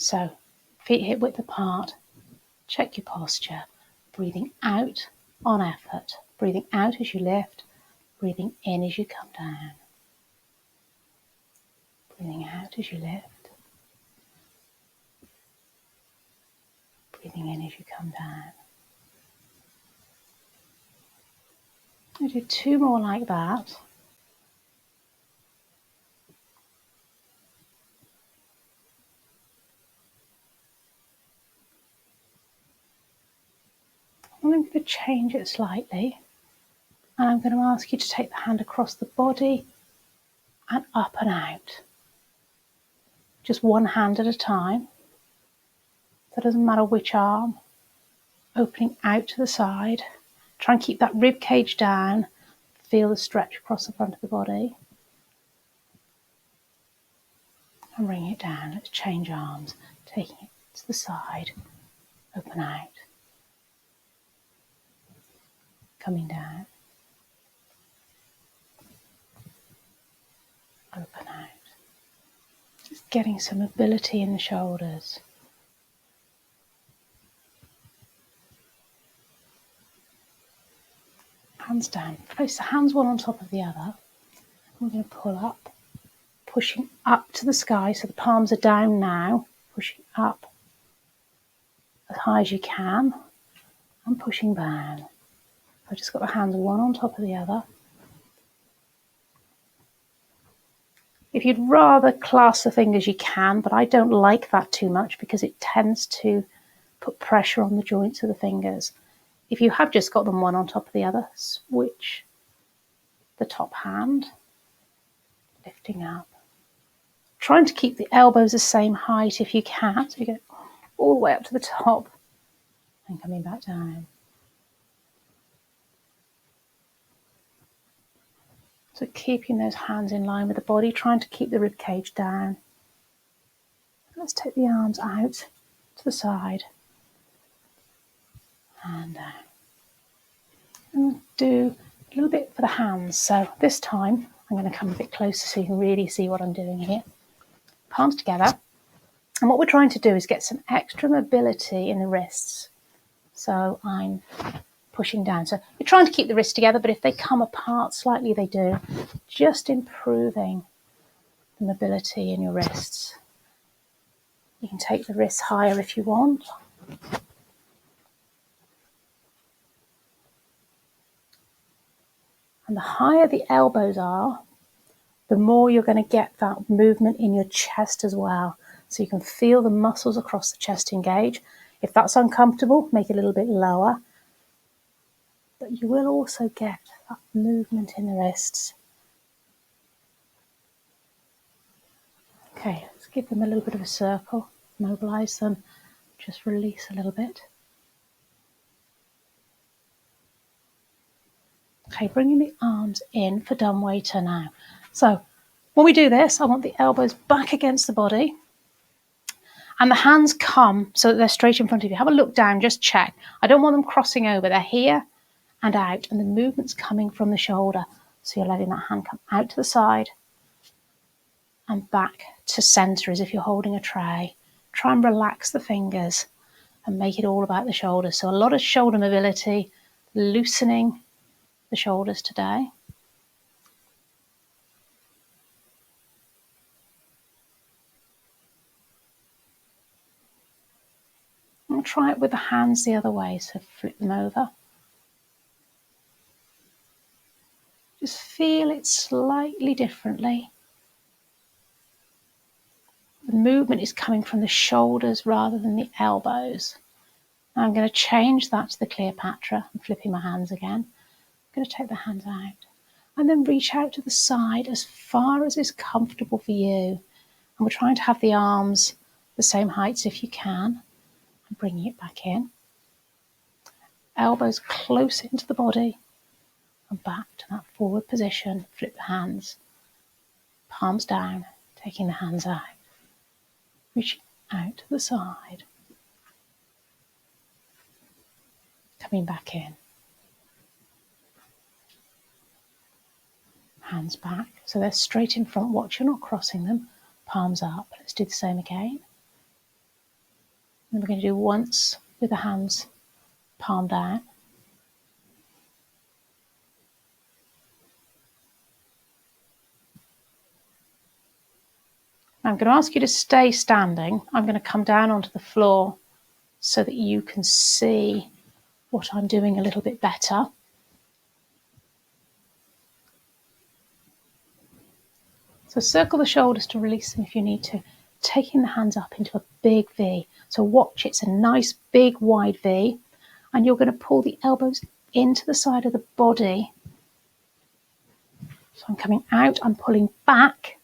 So feet hip width apart, check your posture, breathing out on effort, breathing out as you lift, breathing in as you come down. Breathing out as you lift, breathing in as you come down. I'll do 2 more like that. I'm going to change it slightly, and I'm going to ask you to take the hand across the body and up and out. Just one hand at a time. So it doesn't matter which arm. Opening out to the side. Try and keep that rib cage down. Feel the stretch across the front of the body. And bring it down. Let's change arms. Taking it to the side. Open out. Coming down. Open out. Just getting some mobility in the shoulders. Hands down. Place the hands one on top of the other. We're going to pull up, pushing up to the sky. So the palms are down now, pushing up as high as you can and pushing down. I've just got the hands one on top of the other. If you'd rather clasp the fingers, you can, but I don't like that too much because it tends to put pressure on the joints of the fingers. If you have just got them one on top of the other, switch the top hand, lifting up. Trying to keep the elbows the same height if you can, so you get all the way up to the top and coming back down. So keeping those hands in line with the body, trying to keep the rib cage down. Let's take the arms out to the side and down. And do a little bit for the hands. So this time I'm going to come a bit closer so you can really see what I'm doing here. Palms together. And what we're trying to do is get some extra mobility in the wrists. So I'm pushing down. So you're trying to keep the wrists together, but if they come apart slightly, they do. Just improving the mobility in your wrists. You can take the wrists higher if you want. And the higher the elbows are, the more you're going to get that movement in your chest as well. So you can feel the muscles across the chest engage. If that's uncomfortable, make it a little bit lower. But you will also get that movement in the wrists. Okay, let's give them a little bit of a circle. Mobilize them. Just release a little bit. Okay, bringing the arms in for dumb waiter now. So when we do this, I want the elbows back against the body. And the hands come so that they're straight in front of you. Have a look down, just check. I don't want them crossing over. They're here and out. And the movement's coming from the shoulder. So you're letting that hand come out to the side and back to center as if you're holding a tray. Try and relax the fingers and make it all about the shoulders. So a lot of shoulder mobility, loosening the shoulders today. And try it with the hands the other way, so flip them over. Just feel it slightly differently. The movement is coming from the shoulders rather than the elbows. Now I'm going to change that to the Cleopatra. I'm flipping my hands again. I'm going to take the hands out and then reach out to the side as far as is comfortable for you. And we're trying to have the arms the same heights if you can. And bringing it back in. Elbows close into the body and back to that forward position. Flip the hands. Palms down, taking the hands out. Reaching out to the side. Coming back in. Hands back, so they're straight in front. Watch you're not crossing them. Palms up. Let's do the same again. And we're going to do once with the hands palm down. I'm going to ask you to stay standing. I'm going to come down onto the floor so that you can see what I'm doing a little bit better. So circle the shoulders to release them if you need to, taking the hands up into a big V. So watch, it's a nice big wide V, and you're going to pull the elbows into the side of the body. So I'm coming out, I'm pulling back,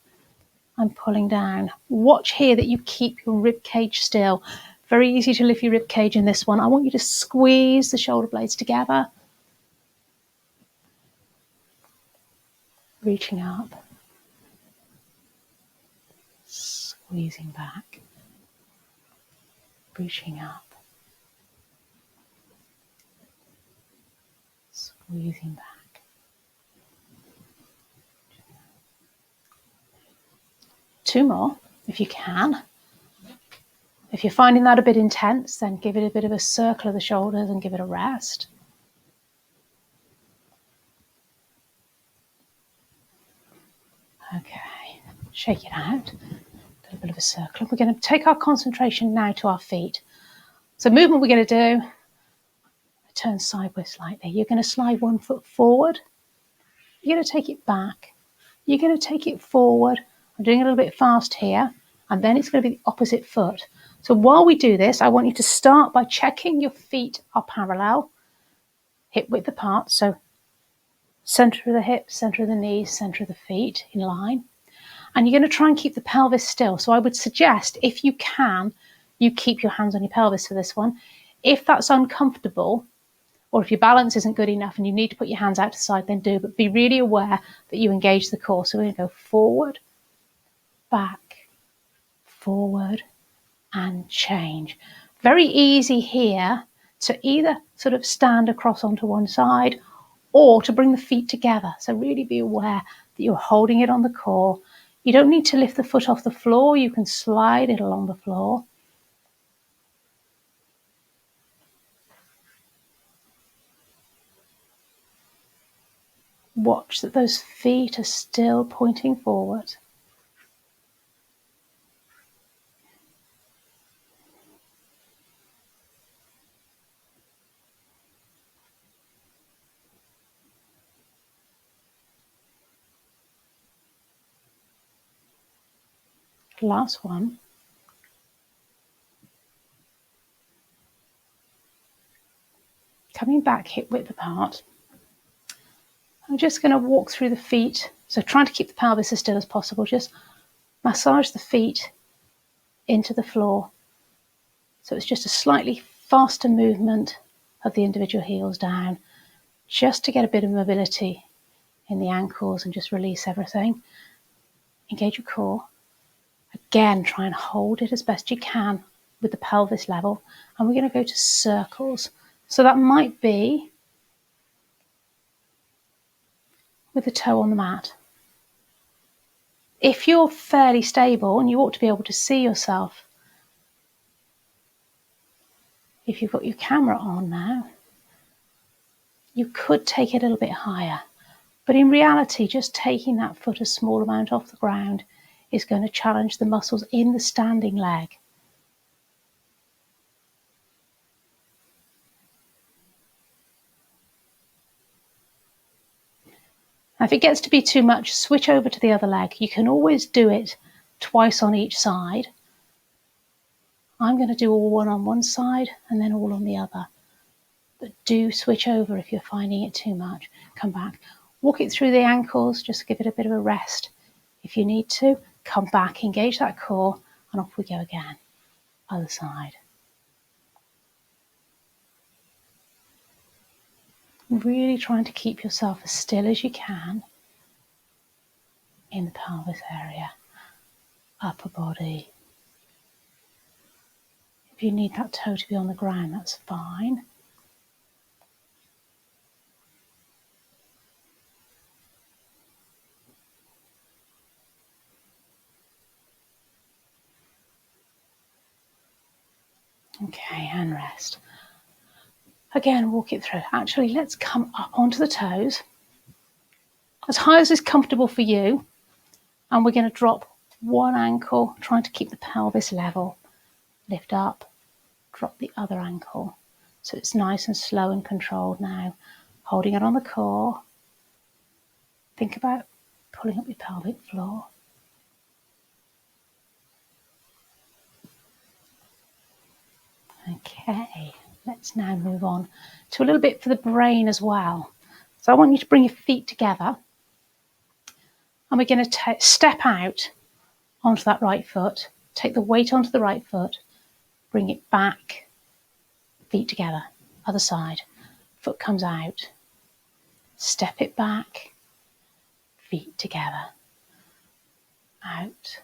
I'm pulling down. Watch here that you keep your rib cage still. Very easy to lift your rib cage in this one. I want you to squeeze the shoulder blades together. Reaching up. Squeezing back. Reaching up. Squeezing back. Two more, if you can. If you're finding that a bit intense, then give it a bit of a circle of the shoulders and give it a rest. Okay, shake it out. A little bit of a circle. We're going to take our concentration now to our feet. So movement we're going to do, turn sideways slightly. You're going to slide one foot forward. You're going to take it back. You're going to take it forward. I'm doing a little bit fast here. And then it's going to be the opposite foot. So while we do this, I want you to start by checking your feet are parallel, hip width apart. So center of the hips, center of the knees, center of the feet in line. And you're going to try and keep the pelvis still. So I would suggest, if you can, you keep your hands on your pelvis for this one. If that's uncomfortable, or if your balance isn't good enough and you need to put your hands out to the side, then do. But be really aware that you engage the core. So we're going to go forward, back, forward, and change. Very easy here to either sort of stand across onto one side or to bring the feet together. So really be aware that you're holding it on the core. You don't need to lift the foot off the floor. You can slide it along the floor. Watch that those feet are still pointing forward. Last one. Coming back hip width apart. I'm just going to walk through the feet. So trying to keep the pelvis as still as possible. Just massage the feet into the floor. So it's just a slightly faster movement of the individual heels down, just to get a bit of mobility in the ankles and just release everything. Engage your core. Again, try and hold it as best you can with the pelvis level. And we're going to go to circles. So that might be with the toe on the mat. If you're fairly stable, and you ought to be able to see yourself, if you've got your camera on now, you could take it a little bit higher. But in reality, just taking that foot a small amount off the ground is going to challenge the muscles in the standing leg. Now, if it gets to be too much, switch over to the other leg. You can always do it twice on each side. I'm going to do all one on one side and then all on the other. But do switch over if you're finding it too much. Come back. Walk it through the ankles, just give it a bit of a rest. If you need to, come back, engage that core, and off we go again. Other side. Really trying to keep yourself as still as you can in the pelvis area, upper body. If you need that toe to be on the ground, that's fine. Okay, and rest. Again, walk it through. Actually, let's come up onto the toes, as high as is comfortable for you, and we're going to drop one ankle, trying to keep the pelvis level. Lift up, drop the other ankle. So it's nice and slow and controlled now. Holding it on the core. Think about pulling up your pelvic floor. Okay, let's now move on to a little bit for the brain as well. So I want you to bring your feet together, and we're going to step out onto that right foot, take the weight onto the right foot, bring it back, feet together, other side, foot comes out, step it back, feet together, out.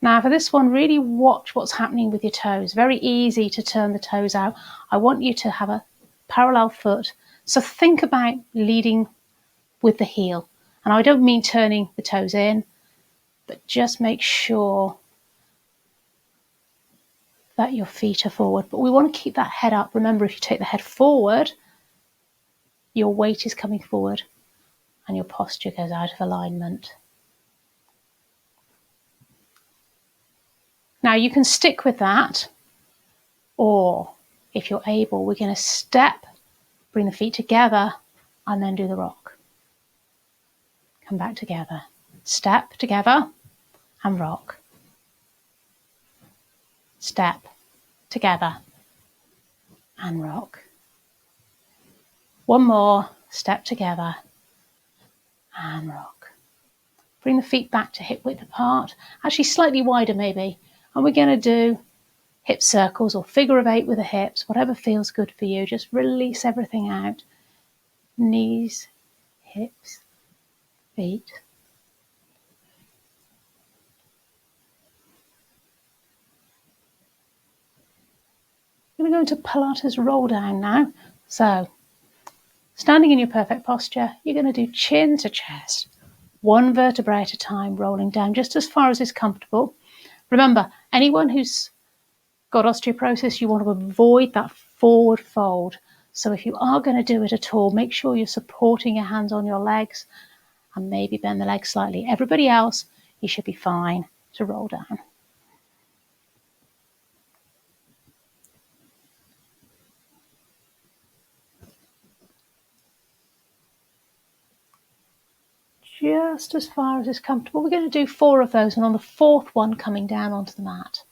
Now for this one, really watch what's happening with your toes. Very easy to turn the toes out. I want you to have a parallel foot. So think about leading with the heel. And I don't mean turning the toes in, but just make sure that your feet are forward. But we want to keep that head up. Remember, if you take the head forward, your weight is coming forward and your posture goes out of alignment. Now you can stick with that, or if you're able, we're going to step, bring the feet together, and then do the rock. Come back together. Step together and rock. Step together and rock. One more. Step together and rock. Bring the feet back to hip width apart, actually slightly wider maybe. And we're going to do hip circles or figure of 8 with the hips, whatever feels good for you. Just release everything out. Knees, hips, feet. I'm going to go into Pilates roll down now. So, standing in your perfect posture, you're going to do chin to chest, one vertebrae at a time, rolling down just as far as is comfortable. Remember, anyone who's got osteoporosis, you want to avoid that forward fold. So if you are going to do it at all, make sure you're supporting your hands on your legs and maybe bend the legs slightly. Everybody else, you should be fine to roll down. Just as far as is comfortable. We're going to do 4 of those, and on the 4th one, coming down onto the mat.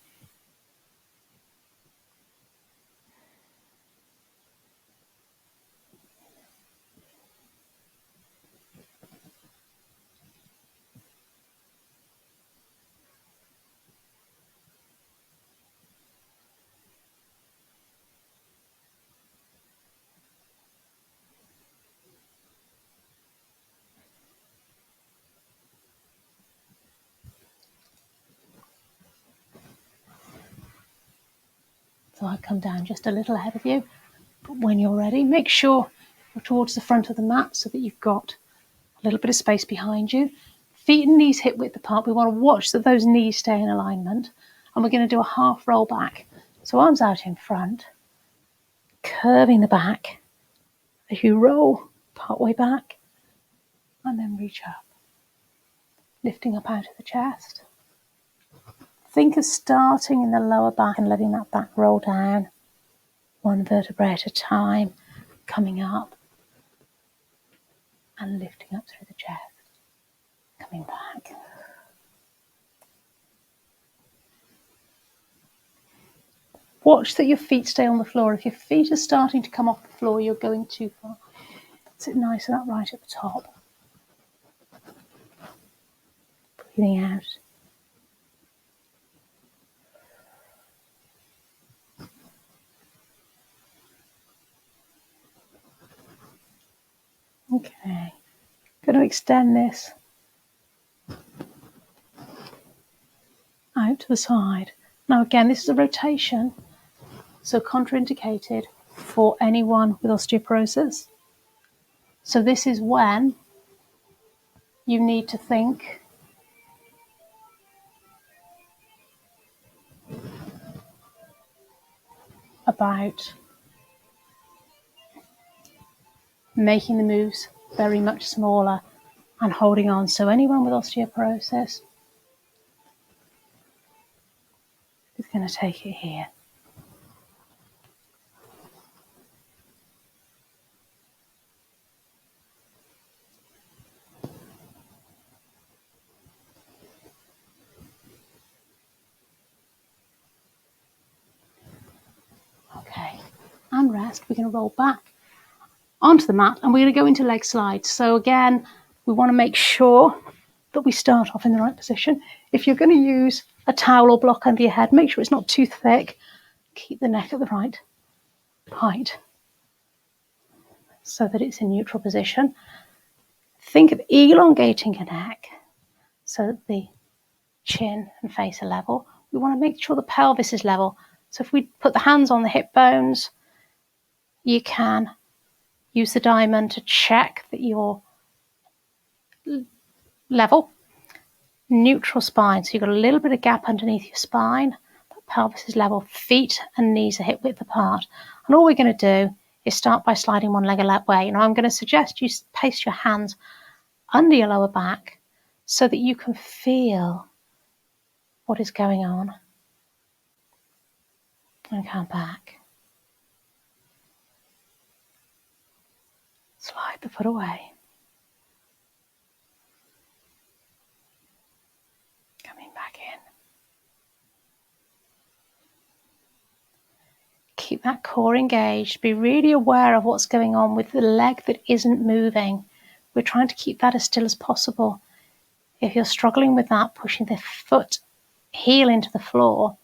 So I come down just a little ahead of you. But when you're ready, make sure you're towards the front of the mat so that you've got a little bit of space behind you. Feet and knees hip width apart. We want to watch that those knees stay in alignment. And we're going to do a half roll back. So arms out in front, curving the back as you roll part way back, and then reach up, lifting up out of the chest. Think of starting in the lower back and letting that back roll down, one vertebrae at a time, coming up and lifting up through the chest, coming back. Watch that your feet stay on the floor. If your feet are starting to come off the floor, you're going too far. Sit nice and upright at the top. Breathing out. Okay. Going to extend this out to the side. Now again, this is a rotation, so contraindicated for anyone with osteoporosis. So this is when you need to think about making the moves very much smaller and holding on. So anyone with osteoporosis is going to take it here. Okay, and rest. We're going to roll back onto the mat and we're going to go into leg slides. So again, we want to make sure that we start off in the right position. If you're going to use a towel or block under your head, make sure it's not too thick. Keep the neck at the right height so that it's in neutral position. Think of elongating your neck so that the chin and face are level. We want to make sure the pelvis is level. So if we put the hands on the hip bones, you can use the diamond to check that you're level. Neutral spine, so you've got a little bit of gap underneath your spine, but pelvis is level, feet and knees are hip width apart. And all we're going to do is start by sliding one leg away. Now I'm going to suggest you place your hands under your lower back so that you can feel what is going on. And come back. Slide the foot away. Coming back in. Keep that core engaged. Be really aware of what's going on with the leg that isn't moving. We're trying to keep that as still as possible. If you're struggling with that, pushing the foot heel into the floor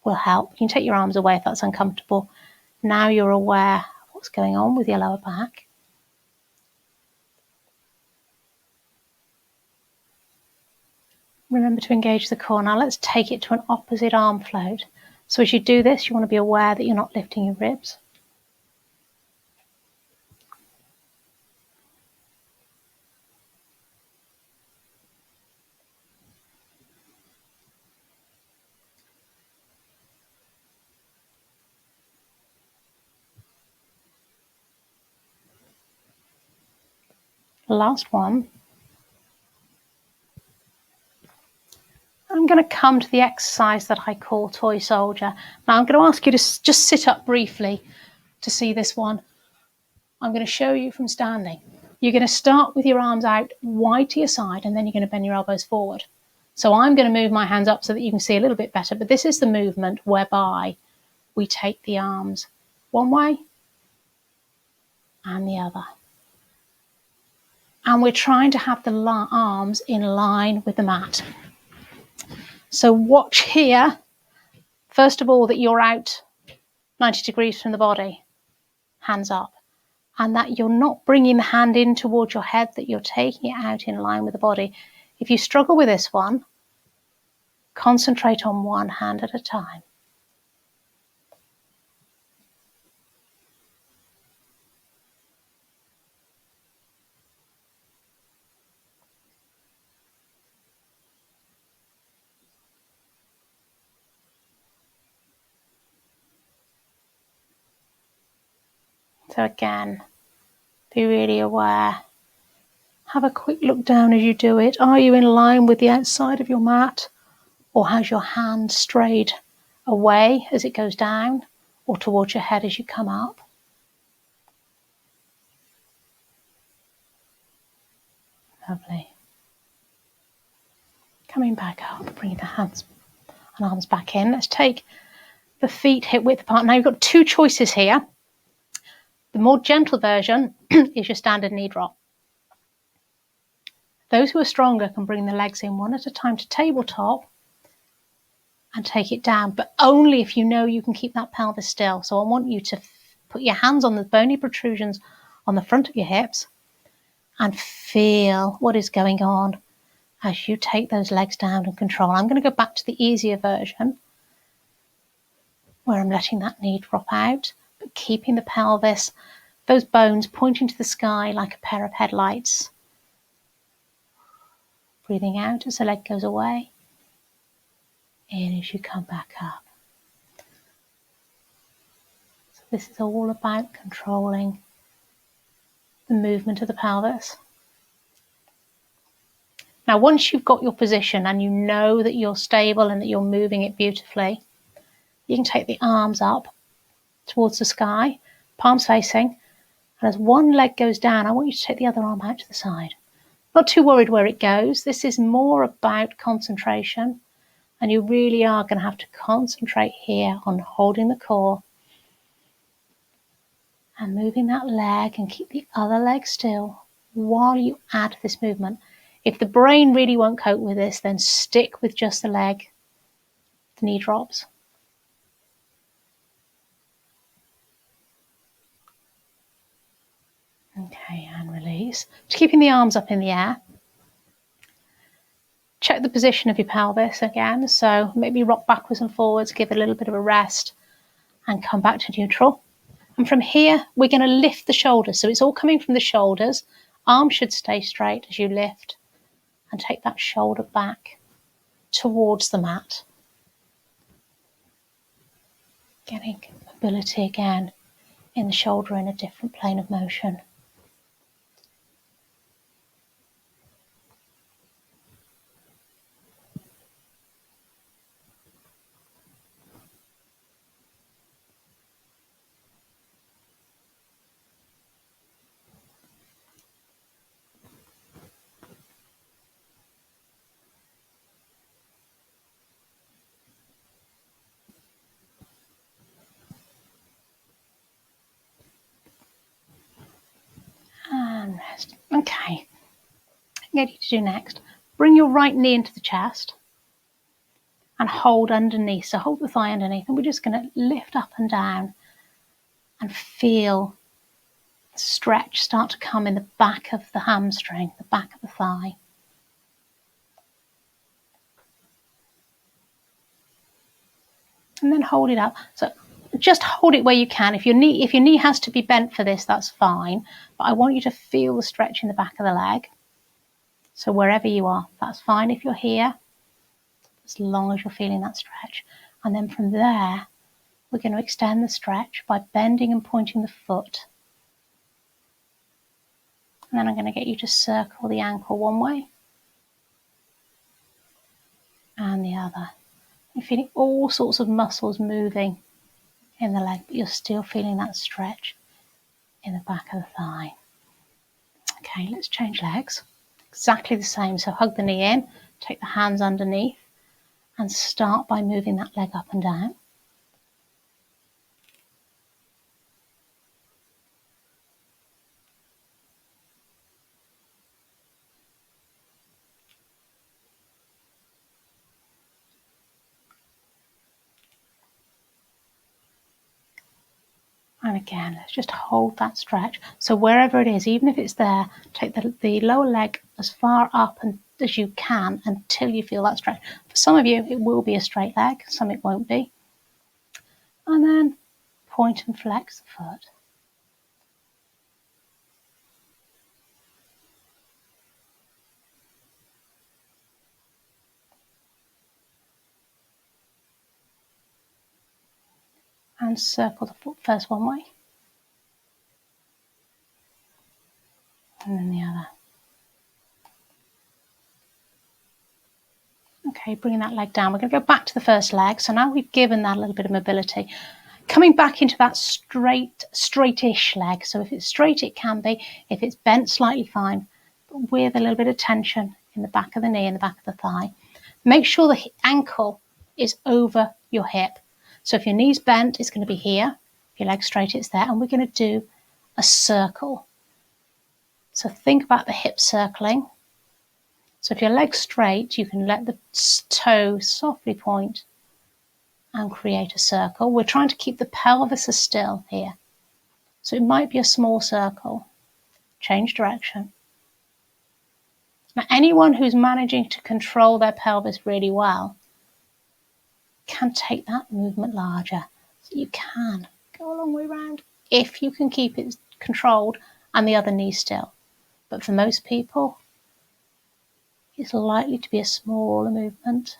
will help. You can take your arms away if that's uncomfortable. Now you're aware of what's going on with your lower back. Remember to engage the core. Now let's take it to an opposite arm float. So as you do this, you want to be aware that you're not lifting your ribs. Last one. I'm going to come to the exercise that I call Toy Soldier. Now I'm going to ask you to just sit up briefly to see this one. I'm going to show you from standing. You're going to start with your arms out wide to your side and then you're going to bend your elbows forward. So I'm going to move my hands up so that you can see a little bit better, but this is the movement whereby we take the arms one way and the other. And we're trying to have the arms in line with the mat. So watch here, first of all, that you're out 90 degrees from the body, hands up, and that you're not bringing the hand in towards your head, that you're taking it out in line with the body. If you struggle with this one, concentrate on one hand at a time. So again, be really aware. Have a quick look down as you do it. Are you in line with the outside of your mat? Or has your hand strayed away as it goes down? Or towards your head as you come up? Lovely. Coming back up, bringing the hands and arms back in. Let's take the feet hip width apart. Now you've got two choices here. The more gentle version is your standard knee drop. Those who are stronger can bring the legs in one at a time to tabletop and take it down, but only if you know you can keep that pelvis still. So I want you to put your hands on the bony protrusions on the front of your hips and feel what is going on as you take those legs down and control. I'm going to go back to the easier version where I'm letting that knee drop out, but keeping the pelvis, those bones pointing to the sky like a pair of headlights. Breathing out as the leg goes away, in as you come back up. This is all about controlling the movement of the pelvis. Now, once you've got your position and you know that you're stable and that you're moving it beautifully, you can take the arms up towards the sky, palms facing, and as one leg goes down, I want you to take the other arm out to the side. Not too worried where it goes. This is more about concentration, and you really are going to have to concentrate here on holding the core and moving that leg, and keep the other leg still while you add this movement. If the brain really won't cope with this, then stick with just the leg. The knee drops. Okay, and release. Just keeping the arms up in the air. Check the position of your pelvis again. So maybe rock backwards and forwards, give it a little bit of a rest, and come back to neutral. And from here, we're going to lift the shoulders. So it's all coming from the shoulders. Arms should stay straight as you lift, and take that shoulder back towards the mat. Getting mobility again in the shoulder in a different plane of motion. And rest. Okay. What you to do next, bring your right knee into the chest and hold underneath. So hold the thigh underneath, and we're just going to lift up and down and feel the stretch start to come in the back of the hamstring, the back of the thigh. And then hold it up. So just hold it where you can. If your knee has to be bent for this, that's fine. But I want you to feel the stretch in the back of the leg. So wherever you are, that's fine if you're here, as long as you're feeling that stretch. And then from there, we're going to extend the stretch by bending and pointing the foot. And then I'm going to get you to circle the ankle one way and the other. You're feeling all sorts of muscles moving in the leg, but you're still feeling that stretch in the back of the thigh. Okay, let's change legs. Exactly the same. So hug the knee in, take the hands underneath, and start by moving that leg up and down. And again, let's just hold that stretch. So wherever it is, even if it's there, take the lower leg as far up as you can until you feel that stretch. For some of you, it will be a straight leg, some it won't be. And then point and flex the foot. And circle the foot first one way, and then the other. Okay, bringing that leg down. We're going to go back to the first leg. So now we've given that a little bit of mobility. Coming back into that straightish leg. So if it's straight, it can be. If it's bent, slightly fine, but with a little bit of tension in the back of the knee and the back of the thigh. Make sure the ankle is over your hip. So if your knee's bent, it's going to be here. If your leg's straight, it's there. And we're going to do a circle. So think about the hip circling. So if your leg's straight, you can let the toe softly point and create a circle. We're trying to keep the pelvis as still here. So it might be a small circle. Change direction. Now, anyone who's managing to control their pelvis really well can take that movement larger. So you can go a long way around if you can keep it controlled and the other knee still. But for most people, it's likely to be a smaller movement.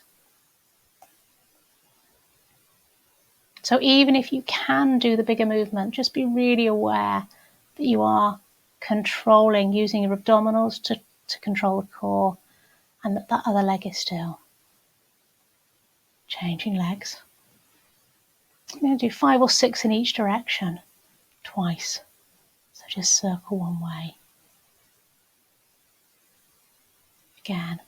So even if you can do the bigger movement, just be really aware that you are controlling, using your abdominals to control the core, and that other leg is still. Changing legs. I'm going to do 5 or 6 in each direction, twice. So just circle one way. Again,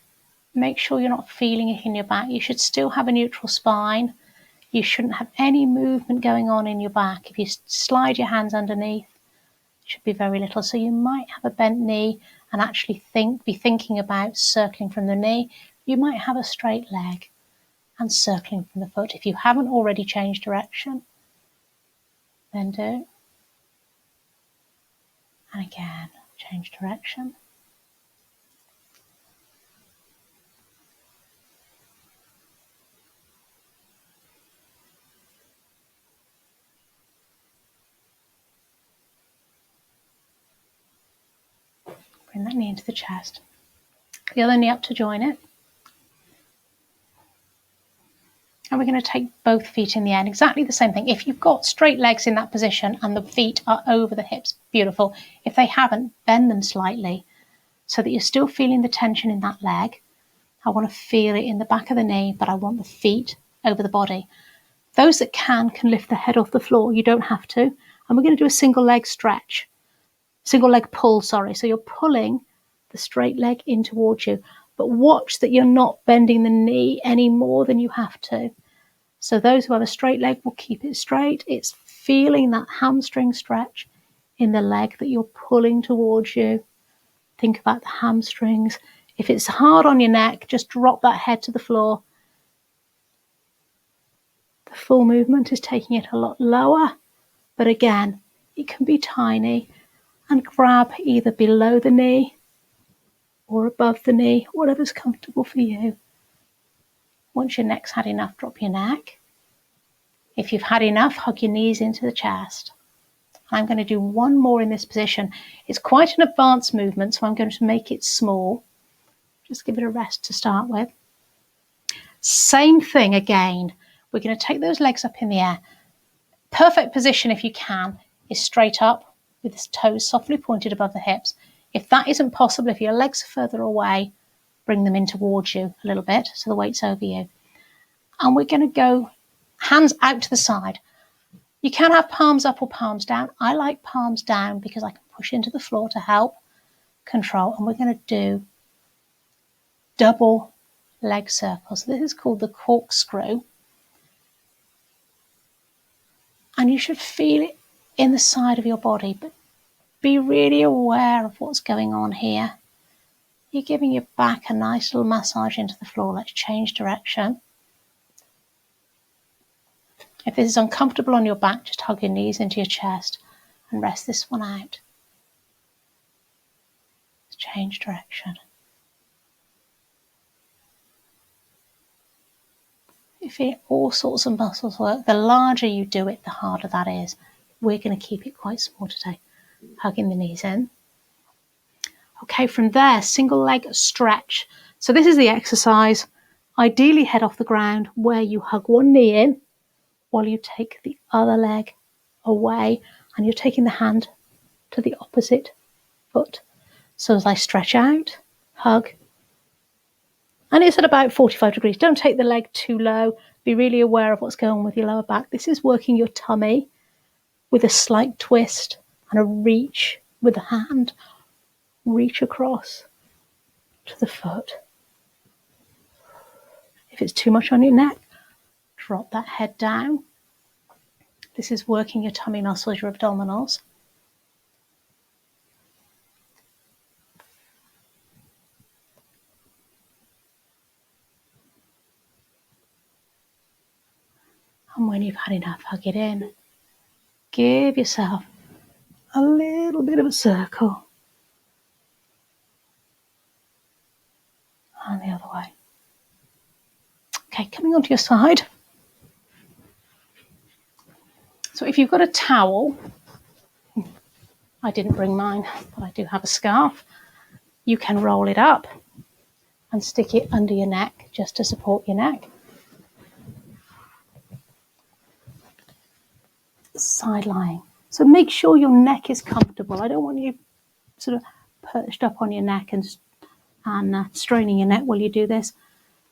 make sure you're not feeling it in your back. You should still have a neutral spine. You shouldn't have any movement going on in your back. If you slide your hands underneath, it should be very little. So you might have a bent knee and actually be thinking about circling from the knee. You might have a straight leg and circling from the foot. If you haven't already changed direction, then do. And again, change direction. Bring that knee into the chest. The other knee up to join it. And we're going to take both feet in the air. Exactly the same thing. If you've got straight legs in that position and the feet are over the hips, beautiful. If they haven't, bend them slightly so that you're still feeling the tension in that leg. I want to feel it in the back of the knee, but I want the feet over the body. Those that can lift the head off the floor. You don't have to. And we're going to do a single leg stretch. Single leg pull, sorry. So you're pulling the straight leg in towards you. But watch that you're not bending the knee any more than you have to. So those who have a straight leg will keep it straight. It's feeling that hamstring stretch in the leg that you're pulling towards you. Think about the hamstrings. If it's hard on your neck, just drop that head to the floor. The full movement is taking it a lot lower, but again, it can be tiny, and grab either below the knee or above the knee, whatever's comfortable for you. Once your neck's had enough, drop your neck. If you've had enough, hug your knees into the chest. I'm going to do one more in this position. It's quite an advanced movement, so I'm going to make it small. Just give it a rest to start with. Same thing again. We're going to take those legs up in the air. Perfect position, if you can, is straight up with the toes softly pointed above the hips. If that isn't possible, if your legs are further away, bring them in towards you a little bit so the weight's over you. And we're going to go hands out to the side. You can have palms up or palms down. I like palms down because I can push into the floor to help control. And we're going to do double leg circles. This is called the corkscrew. And you should feel it in the side of your body, but be really aware of what's going on here. You're giving your back a nice little massage into the floor. Let's change direction. If this is uncomfortable on your back, just hug your knees into your chest and rest this one out. Let's change direction. You feel all sorts of muscles work. The larger you do it, the harder that is. We're going to keep it quite small today. Hugging the knees in. Okay, from there, single leg stretch. So this is the exercise. Ideally head off the ground, where you hug one knee in while you take the other leg away, and you're taking the hand to the opposite foot. So as I stretch out, hug, and it's at about 45 degrees. Don't take the leg too low. Be really aware of what's going on with your lower back. This is working your tummy with a slight twist and a reach with the hand. Reach across to the foot. If it's too much on your neck, drop that head down. This is working your tummy muscles, your abdominals. And when you've had enough, hug it in. Give yourself a little bit of a circle. And the other way. Okay, coming onto your side. So if you've got a towel, I didn't bring mine, but I do have a scarf, you can roll it up and stick it under your neck just to support your neck. side lying. So make sure your neck is comfortable. I don't want you sort of perched up on your neck and straining your neck while you do this.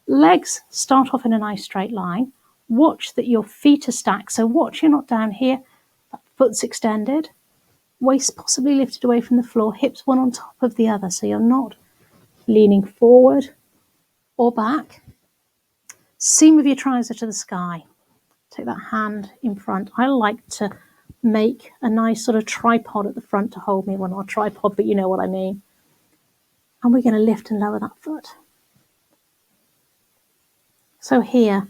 Legs start off in a nice straight line. Watch that your feet are stacked. So watch you're not down here. That foot's extended. Waist possibly lifted away from the floor. Hips one on top of the other. So you're not leaning forward or back. Seam of your trouser to the sky. Take that hand in front. I like to make a nice sort of tripod at the front to hold me. Well, not a tripod, but you know what I mean. And we're going to lift and lower that foot. So here,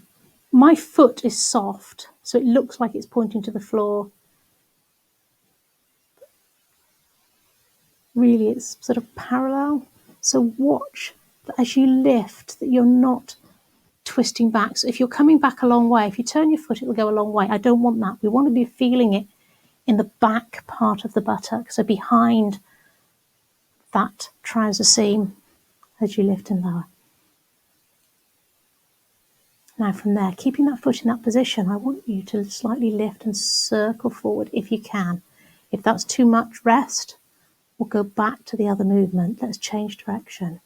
my foot is soft, so it looks like it's pointing to the floor. Really, it's sort of parallel. So watch that as you lift, that you're not twisting back. So if you're coming back a long way, if you turn your foot, it'll go a long way. I don't want that. We want to be feeling it in the back part of the buttock, so behind that trouser seam as you lift and lower. Now from there, keeping that foot in that position, I want you to slightly lift and circle forward if you can. If that's too much, rest or go back to the other movement. Let's change direction.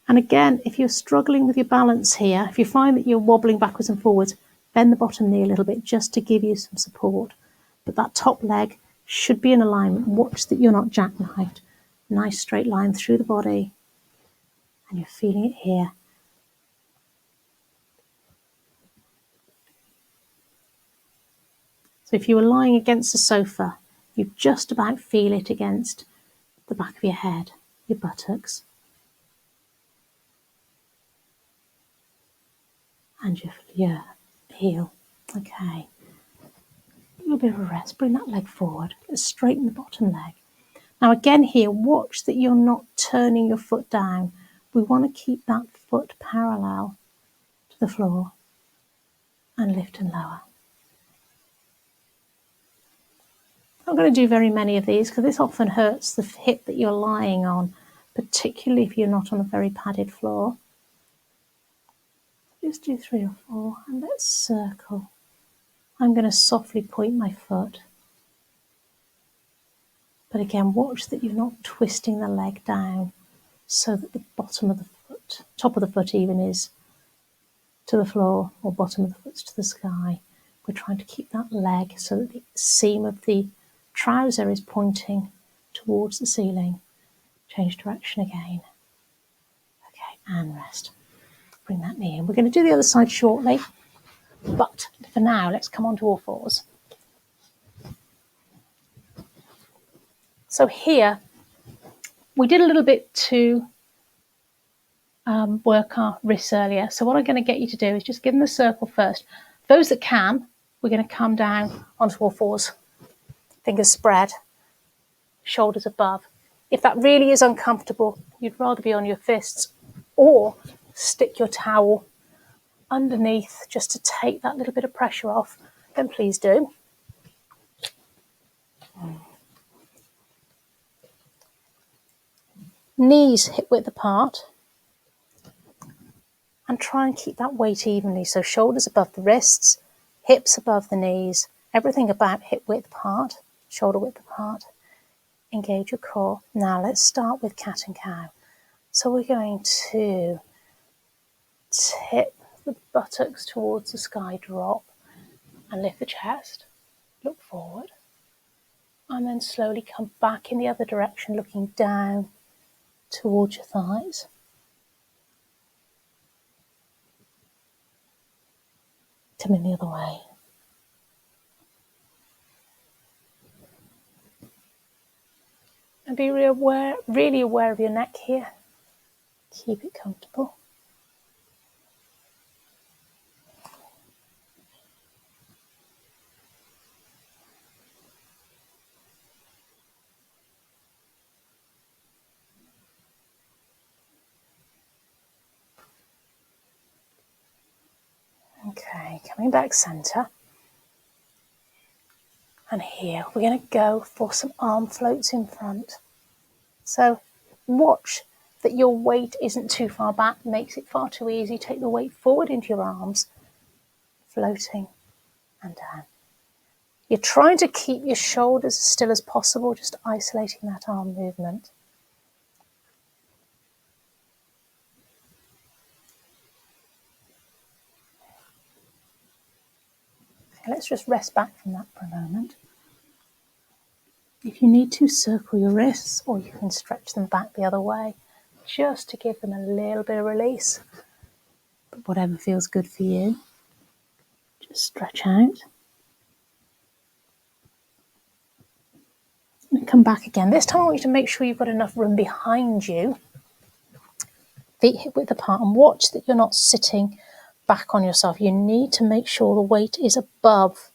And again, if you're struggling with your balance here, if you find that you're wobbling backwards and forwards, bend the bottom knee a little bit just to give you some support. But that top leg should be in alignment. Watch that you're not jackknifed. Nice straight line through the body. And you're feeling it here. So if you were lying against the sofa, you just about feel it against the back of your head, your buttocks. And your heel. Okay. A little bit of a rest. Bring that leg forward. Let's straighten the bottom leg. Now again here, watch that you're not turning your foot down. We want to keep that foot parallel to the floor and lift and lower. I'm not going to do very many of these because this often hurts the hip that you're lying on, particularly if you're not on a very padded floor. Just do 3 or 4 and let's circle. I'm going to softly point my foot. But again, watch that you're not twisting the leg down so that the bottom of the foot, top of the foot even, is to the floor, or bottom of the foot's to the sky. We're trying to keep that leg so that the seam of the trouser is pointing towards the ceiling. Change direction again. Okay, and rest. Bring that knee in. We're going to do the other side shortly, but for now, let's come on to all fours. So here, we did a little bit to work our wrists earlier. So what I'm going to get you to do is just give them a circle first. Those that can, we're going to come down onto all fours. Fingers spread, shoulders above. If that really is uncomfortable, you'd rather be on your fists or stick your towel underneath just to take that little bit of pressure off, then please do. Knees hip width apart. And try and keep that weight evenly. So shoulders above the wrists, hips above the knees, everything about hip width apart, shoulder width apart. Engage your core. Now let's start with cat and cow. So we're going to tip the buttocks towards the sky, drop and lift the chest. Look forward. And then slowly come back in the other direction, looking down towards your thighs. Come in the other way. And be really aware of your neck here. Keep it comfortable. Okay, coming back center. And here we're going to go for some arm floats in front. So watch that your weight isn't too far back makes it far too easy. Take the weight forward into your arms, floating and down. You're trying to keep your shoulders as still as possible, just isolating that arm movement. Okay, let's just rest back from that for a moment. If you need to, circle your wrists, or you can stretch them back the other way, just to give them a little bit of release. But whatever feels good for you, just stretch out. And come back again. This time I want you to make sure you've got enough room behind you, feet hip width apart, and watch that you're not sitting back on yourself. You need to make sure the weight is above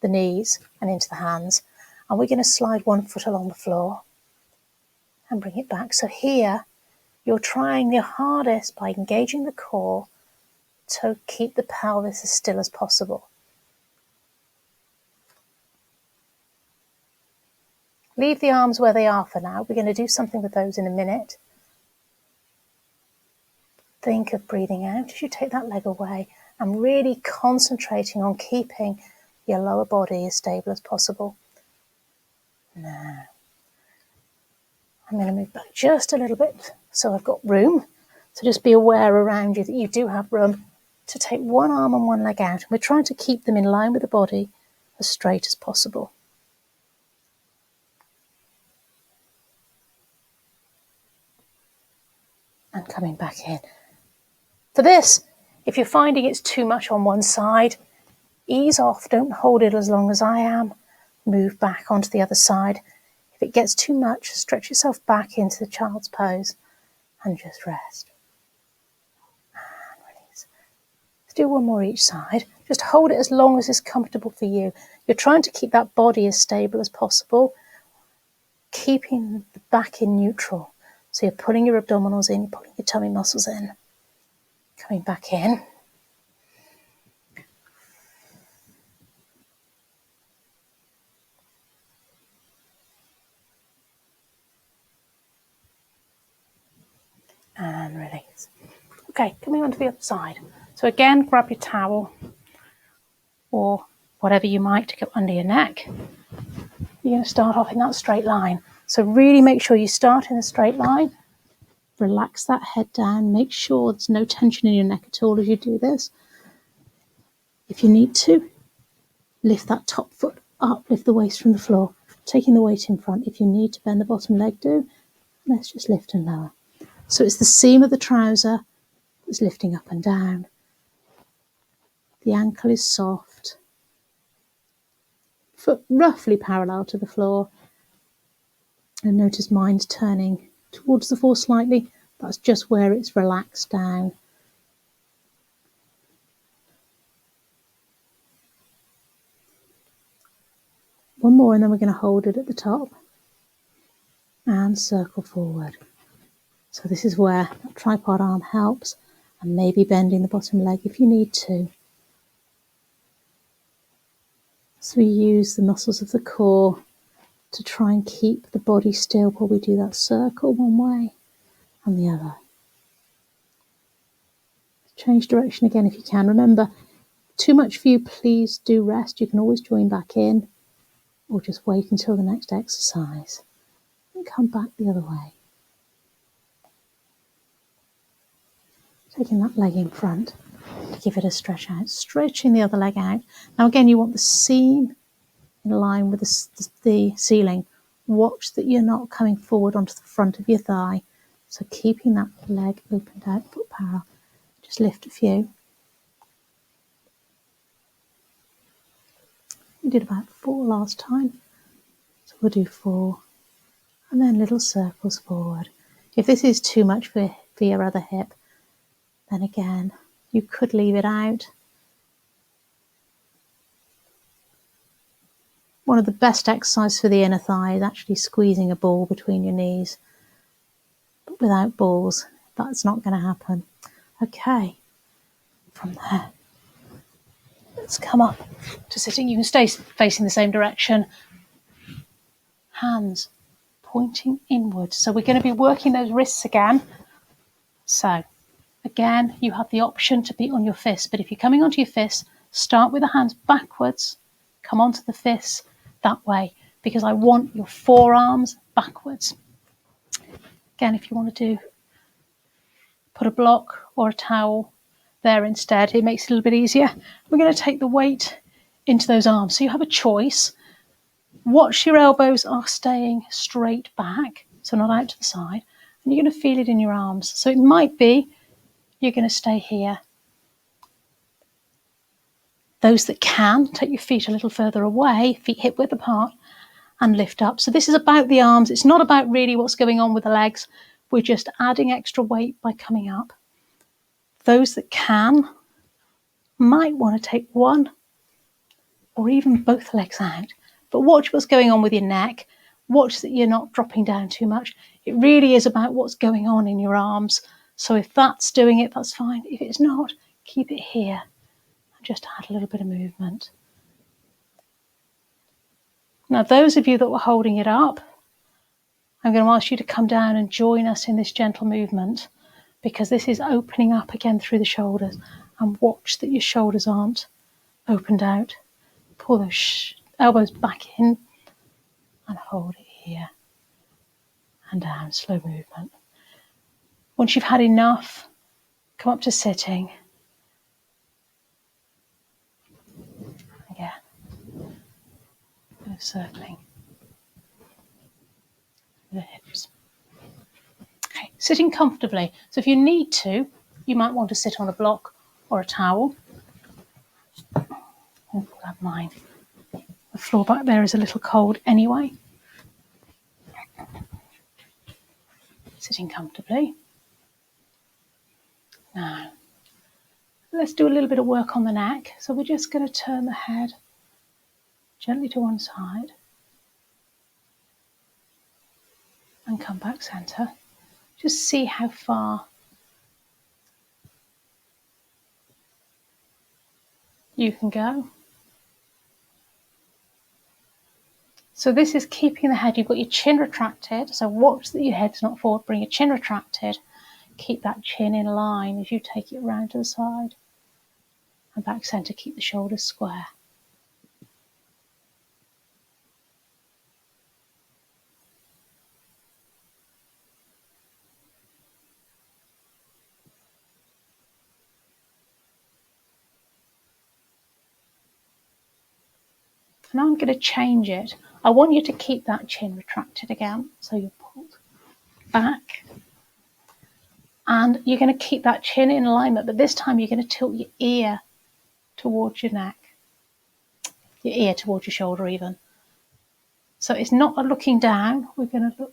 the knees and into the hands. And we're going to slide one foot along the floor and bring it back. So here, you're trying your hardest by engaging the core to keep the pelvis as still as possible. Leave the arms where they are for now. We're going to do something with those in a minute. Think of breathing out as you take that leg away and really concentrating on keeping your lower body as stable as possible. Now, I'm going to move back just a little bit so I've got room. So just be aware around you that you do have room to take one arm and one leg out. And we're trying to keep them in line with the body as straight as possible. And coming back in. For this, if you're finding it's too much on one side, ease off, don't hold it as long as I am. Move back onto the other side. If it gets too much, stretch yourself back into the child's pose and just rest. And release. Let's do one more each side. Just hold it as long as it's comfortable for you. You're trying to keep that body as stable as possible, keeping the back in neutral. So you're pulling your abdominals in, you're pulling your tummy muscles in. Coming back in. And release. Okay, coming on to the other side. So again, grab your towel or whatever you might to go under your neck. You're going to start off in that straight line. So really make sure you start in a straight line. Relax that head down. Make sure there's no tension in your neck at all as you do this. If you need to, lift that top foot up, lift the waist from the floor, taking the weight in front. If you need to bend the bottom leg, do. Let's just lift and lower. So it's the seam of the trouser that's lifting up and down. The ankle is soft. Foot roughly parallel to the floor. And notice mine's turning towards the floor slightly. That's just where it's relaxed down. One more and then we're going to hold it at the top. And circle forward. So this is where that tripod arm helps, and maybe bending the bottom leg if you need to. So we use the muscles of the core to try and keep the body still while we do that circle one way and the other. Change direction again if you can. Remember, too much for you, please do rest. You can always join back in or just wait until the next exercise and come back the other way. Taking that leg in front to give it a stretch out, stretching the other leg out. Now again, you want the seam in line with the ceiling. Watch that you're not coming forward onto the front of your thigh. So keeping that leg opened out, foot parallel. Just lift a few. We did about 4 last time. So we'll do 4. And then little circles forward. If this is too much for your other hip, then again, you could leave it out. One of the best exercises for the inner thigh is actually squeezing a ball between your knees. But without balls, that's not going to happen. Okay, from there, let's come up to sitting. You can stay facing the same direction. Hands pointing inward. So we're going to be working those wrists again. So again, you have the option to be on your fists, but if you're coming onto your fists, start with the hands backwards, come onto the fists that way, because I want your forearms backwards. Again, if you want to put a block or a towel there instead, it makes it a little bit easier. We're going to take the weight into those arms. So you have a choice. Watch your elbows are staying straight back, so not out to the side, and you're going to feel it in your arms. So it might be you're going to stay here. Those that can, take your feet a little further away, feet hip width apart, and lift up. So this is about the arms. It's not about really what's going on with the legs. We're just adding extra weight by coming up. Those that can might want to take one or even both legs out, but watch what's going on with your neck. Watch that you're not dropping down too much. It really is about what's going on in your arms. So if that's doing it, that's fine. If it's not, keep it here and just add a little bit of movement. Now, those of you that were holding it up, I'm going to ask you to come down and join us in this gentle movement, because this is opening up again through the shoulders, and watch that your shoulders aren't opened out. Pull those elbows back in and hold it here and down, slow movement. Once you've had enough, come up to sitting. Again, circling the hips. Okay, sitting comfortably. So if you need to, you might want to sit on a block or a towel. I'll grab mine. The floor back there is a little cold anyway. Sitting comfortably. Now, let's do a little bit of work on the neck. So we're just going to turn the head gently to one side and come back centre. Just see how far you can go. So this is keeping the head. You've got your chin retracted, so watch that your head's not forward. Bring your chin retracted. Keep that chin in line as you take it round to the side. And back centre, keep the shoulders square. And I'm going to change it. I want you to keep that chin retracted again, so you're pulled back. And you're going to keep that chin in alignment, but this time you're going to tilt your ear towards your neck. Your ear towards your shoulder even. So it's not a looking down. We're going to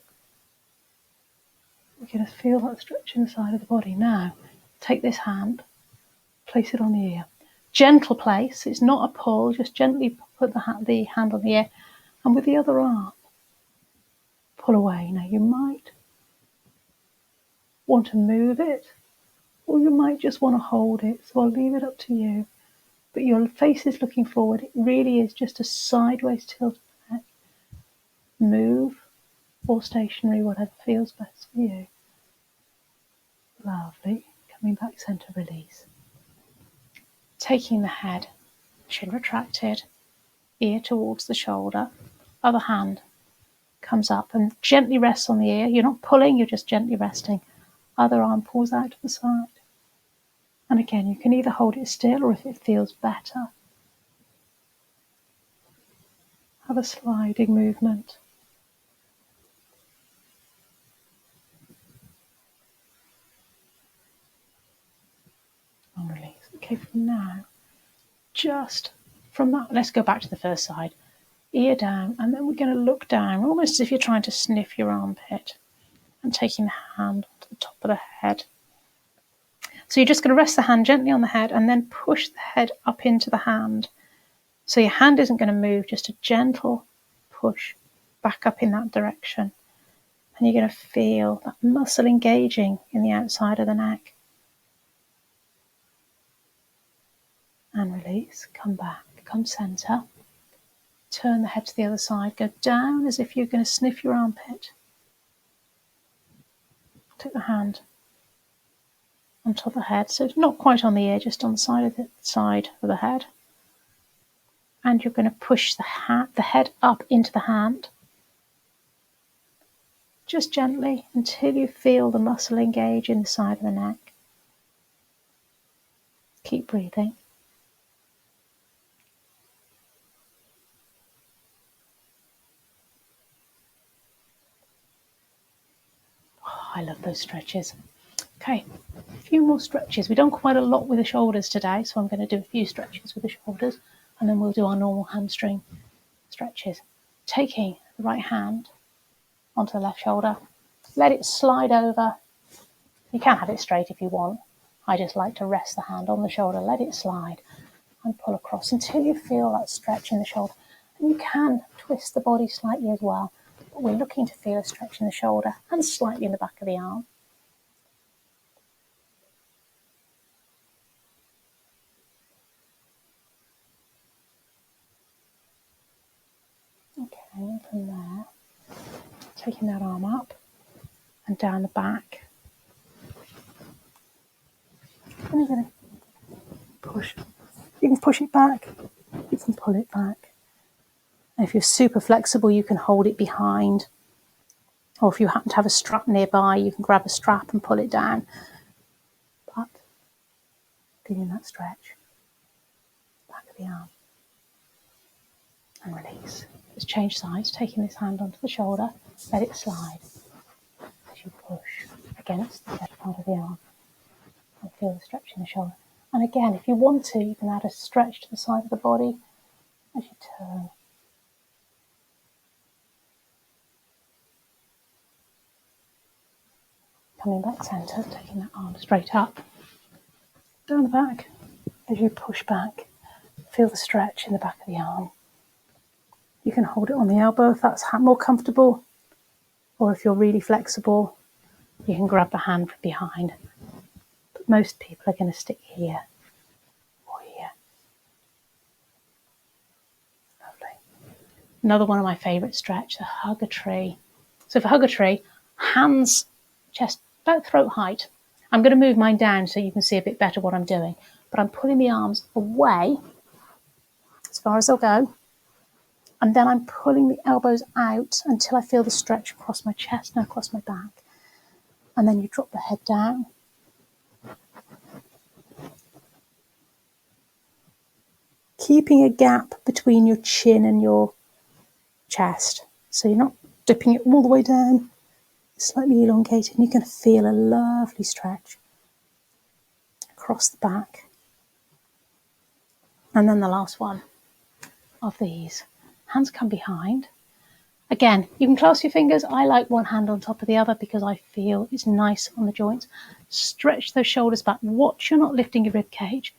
feel that stretch in the side of the body. Now, take this hand, place it on the ear. Gentle place, it's not a pull, just gently put the hand on the ear, and with the other arm, pull away. Now you might want to move it, or you might just want to hold it, so I'll leave it up to you. But your face is looking forward. It really is just a sideways tilt of the neck. Move or stationary, whatever feels best for you. Lovely. Coming back centre, release. Taking the head, chin retracted, ear towards the shoulder, other hand comes up and gently rests on the ear. You're not pulling, you're just gently resting. Other arm pulls out to the side. And again, you can either hold it still, or if it feels better, have a sliding movement. And release. Okay, from now, just from that, let's go back to the first side. Ear down, and then we're going to look down, almost as if you're trying to sniff your armpit, and taking the hand to the top of the head. So you're just going to rest the hand gently on the head and then push the head up into the hand. So your hand isn't going to move, just a gentle push back up in that direction. And you're going to feel that muscle engaging in the outside of the neck. And release, come back, come centre. Turn the head to the other side, go down as if you're going to sniff your armpit. Take the hand on top of the head. So it's not quite on the ear, just on the side of the head. And you're going to push the head up into the hand, just gently until you feel the muscle engage in the side of the neck. Keep breathing. Oh, I love those stretches. Okay, a few more stretches. We've done quite a lot with the shoulders today, so I'm going to do a few stretches with the shoulders, and then we'll do our normal hamstring stretches. Taking the right hand onto the left shoulder, let it slide over. You can have it straight if you want. I just like to rest the hand on the shoulder, let it slide, and pull across until you feel that stretch in the shoulder. And you can twist the body slightly as well, but we're looking to feel a stretch in the shoulder and slightly in the back of the arm. Okay, and from there, taking that arm up and down the back. And you're going to push. You can push it back, you can pull it back. And if you're super flexible, you can hold it behind. Or if you happen to have a strap nearby, you can grab a strap and pull it down. But feeling that stretch, back of the arm. And release. Just change sides, taking this hand onto the shoulder, let it slide as you push against the part of the arm and feel the stretch in the shoulder. And again, if you want to, you can add a stretch to the side of the body as you turn. Coming back centre, taking that arm straight up, down the back as you push back. Feel the stretch in the back of the arm. You can hold it on the elbow if that's more comfortable, or if you're really flexible, you can grab the hand from behind. But most people are going to stick here or here. Lovely. Another one of my favourite stretch, the hug a tree. So for hug a tree, hands, chest, about throat height. I'm going to move mine down so you can see a bit better what I'm doing. But I'm pulling the arms away as far as they'll go. And then I'm pulling the elbows out until I feel the stretch across my chest and across my back. And then you drop the head down. Keeping a gap between your chin and your chest. So you're not dipping it all the way down. It's slightly elongated, and you can feel a lovely stretch across the back. And then the last one of these. Hands come behind. Again, you can clasp your fingers. I like one hand on top of the other because I feel it's nice on the joints. Stretch those shoulders back. Watch you're not lifting your rib cage.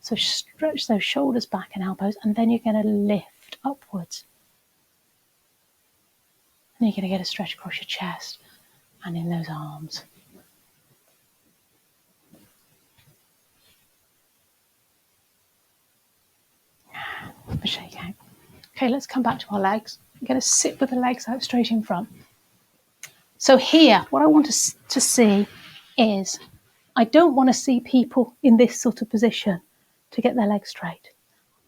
So stretch those shoulders back and elbows, and then you're going to lift upwards. And you're going to get a stretch across your chest and in those arms. A shake out. Okay, let's come back to our legs. We're going to sit with the legs out straight in front. So here, what I want to see is, I don't want to see people in this sort of position to get their legs straight.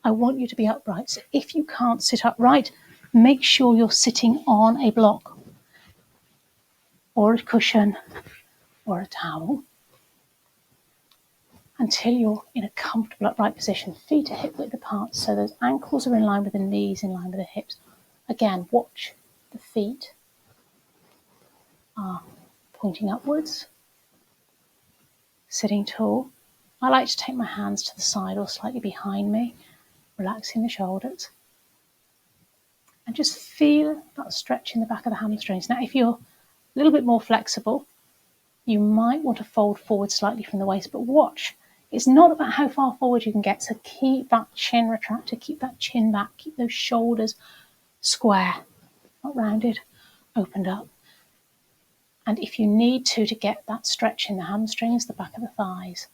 I want you to be upright. So if you can't sit upright, make sure you're sitting on a block or a cushion or a towel until you're in a comfortable upright position. Feet are hip width apart, so those ankles are in line with the knees, in line with the hips. Again, watch the feet are pointing upwards. Sitting tall. I like to take my hands to the side or slightly behind me, relaxing the shoulders. And just feel that stretch in the back of the hamstrings. Now, if you're a little bit more flexible, you might want to fold forward slightly from the waist, but watch. It's not about how far forward you can get, so keep that chin retracted, keep that chin back, keep those shoulders square, not rounded, opened up. And if you need to get that stretch in the hamstrings, the back of the thighs,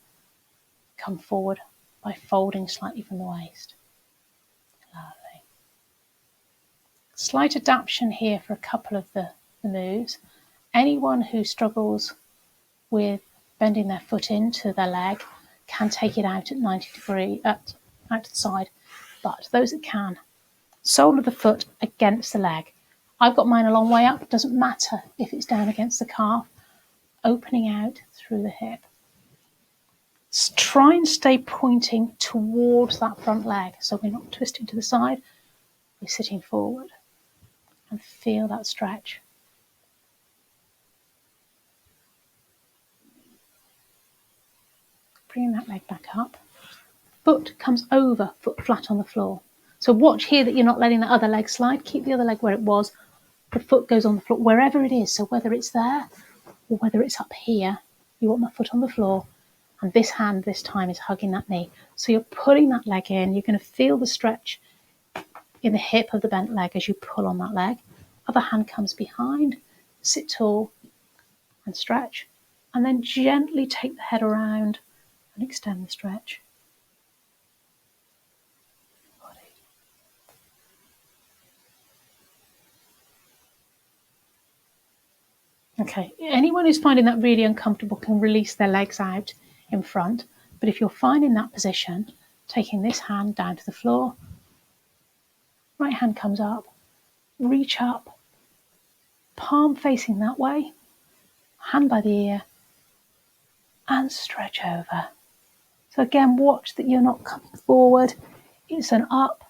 come forward by folding slightly from the waist. Lovely. Slight adaptation here for a couple of the moves. Anyone who struggles with bending their foot into their leg can take it out at 90 degree, out to the side. But those that can, sole of the foot against the leg. I've got mine a long way up. It doesn't matter if it's down against the calf, opening out through the hip. Try and stay pointing towards that front leg, so we're not twisting to the side, we're sitting forward, and feel that stretch. Bring that leg back up. Foot comes over, foot flat on the floor. So watch here that you're not letting the other leg slide. Keep the other leg where it was. The foot goes on the floor, wherever it is. So whether it's there or whether it's up here, you want the foot on the floor. And this hand this time is hugging that knee. So you're putting that leg in. You're going to feel the stretch in the hip of the bent leg as you pull on that leg. Other hand comes behind, sit tall and stretch. And then gently take the head around and extend the stretch. Okay, anyone who's finding that really uncomfortable can release their legs out in front. But if you're finding that position, taking this hand down to the floor, right hand comes up, reach up, palm facing that way, hand by the ear, and stretch over. So again, watch that you're not coming forward. It's an up,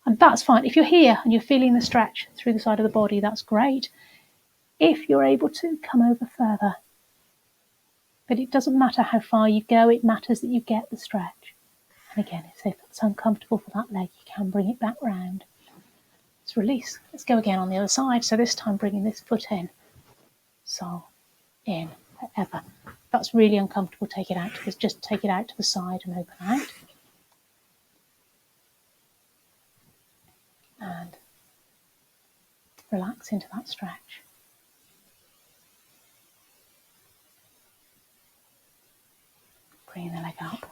and that's fine. If you're here and you're feeling the stretch through the side of the body, that's great. If you're able to, come over further. But it doesn't matter how far you go, it matters that you get the stretch. And again, if it's uncomfortable for that leg, you can bring it back round. Let's release. Let's go again on the other side. So this time bringing this foot in. So in, wherever. If that's really uncomfortable, take it out. Just take it out to the side and open out. And relax into that stretch. Bringing the leg up.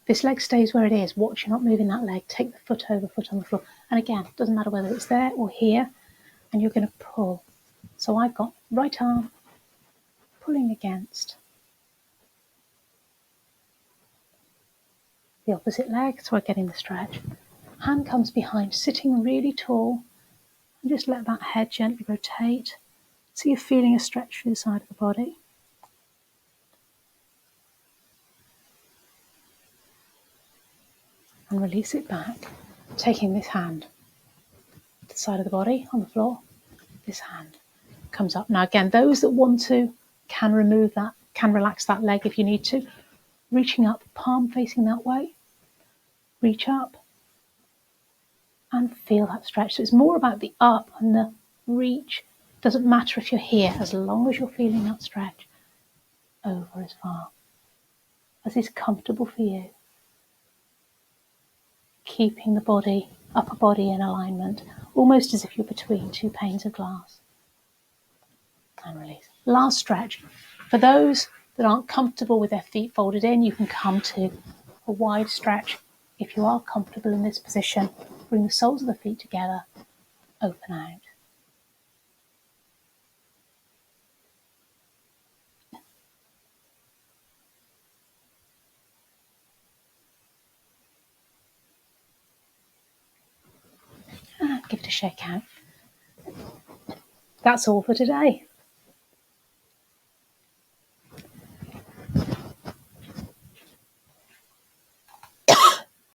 This leg stays where it is. Watch you're not moving that leg. Take the foot over, foot on the floor. And again, it doesn't matter whether it's there or here. And you're going to pull. So I've got right arm pulling against the opposite leg. So we're getting the stretch. Hand comes behind, sitting really tall. And just let that head gently rotate. So you're feeling a stretch through the side of the body. And release it back, taking this hand to the side of the body on the floor. This hand comes up. Now again, those that want to can remove that, can relax that leg if you need to. Reaching up, palm facing that way. Reach up and feel that stretch. So it's more about the up and the reach. Doesn't matter if you're here, as long as you're feeling that stretch over as far as is comfortable for you. Keeping the body, upper body in alignment, almost as if you're between two panes of glass. And release. Last stretch. For those that aren't comfortable with their feet folded in, you can come to a wide stretch. If you are comfortable in this position, bring the soles of the feet together, open out. And give it a shake out. That's all for today.